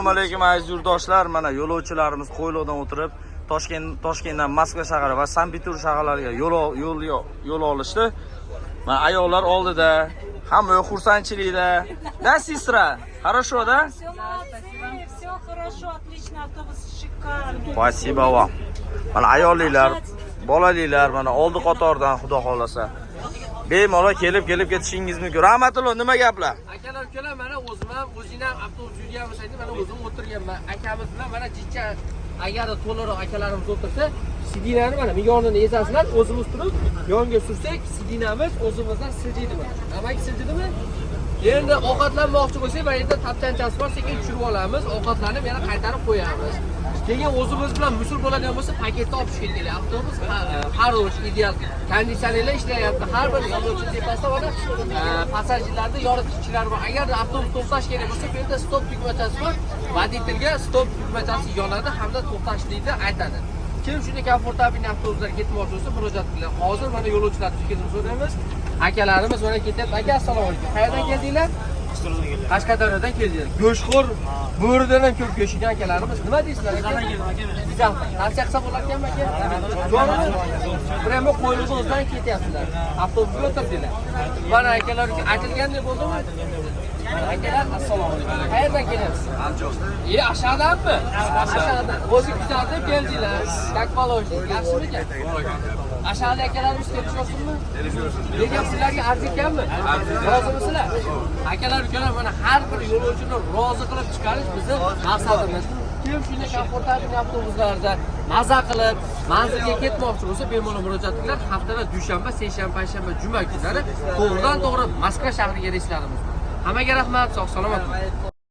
Assalomu alaykum aziz yurtdoshlar. Mana yo'lovchilarimiz Qo'yliqdan o'tirib Toshkentdan Moskva shahri va Sankt-Peterburg shaharlariga yo'l olishdi. Mana ayollar oldida, hamma xursandchilikda. Da, sestra, хорошо, да? Все молодцы, все хорошо, отлично, автобус шикарный. Спасибо вам. Mana ayollar, bolalar mana oldi qatordan xudo xolasa. Bemalol kelib ketishingiz mumkin. Rahmatulloh, nima gaplar? Akalar ukalar, mana o'zim ham o'zingiz avtobus yurganmiz edi, mana o'zim o'tirganman. Akamiz bilan mana jicha agar to'liqroq akalarimiz o'tirsa, sidinani mana miyonini ezasizlar, o'zimiz turib yonga sursak, sidinamiz o'zimizdan siljiydimi? Amaki siljiydimi? Endi ovqatlanmoqchi bo'lsak, bu yerda tapchanchasi bor, sekin tushirib olamiz, ovqatlanib yana qaytarib qo'yamiz. Keyin o'zimiz bilan musul bo'ladigan bo'lsa, paketda olib keldik. Avtobus хорош, ideal. Konditsionerlar ishlayapti. Har bir yo'lovchi tepasida mana passajirlarda yoritgichlar bor. Agar avtobus to'xtash kerak bo'lsa, bu yerda stop tugmachasi bor. Voditelga stop tugmachasi yonadi hamda to'xtashlikni aytadi. Kim shunday komfortabil avtobuslarga ketmoqchi bo'lsa, murojaat qiling. Hozir mana yo'lovchilar tikilib so'raymiz. Akalarimiz mana ketyapti. Aka, assalomu alaykum. Qayerdan keldinglar? Qashqadaryodan keldik. Go'shxo'r bo'ridan ham ko'p go'shigan akalarimiz. Nima deysizlar aka? Qancha qilsa bo'lar ekan aka? Premo Qo'yliqdan ketyapsizlar. Avtobusga o'tirdinglar. Mana akalar aytilgandek bo'ldimi? Akalar, assalomu alaykum. Qayerdan kelyapsiz? Andijondan. Ashaddanmi? Ashaddan. O'zi kuzatib keldinglar. Kakpaloshlik, yaxshimi ekan? Ashadda akalarimiz kelishyapsizmi? Lekin sizlarga arziykanmi? Rozimisizlar? Akalar ukalar, mana har bir yo'lovchini rozi qilib chiqarish bizning maqsadimiz. Kim shunday komfortabil avtobuslarda maza qilib manzilga ketmoqchi bo'lsa, bemalol murojaat qilinglar. Haftada dushanba, seshanba, payshanba, juma kunlari to'g'ridan to'g'ri Moskva shahriga reyslarimiz. Hammaga rahmat, sog' salomat bo'ling.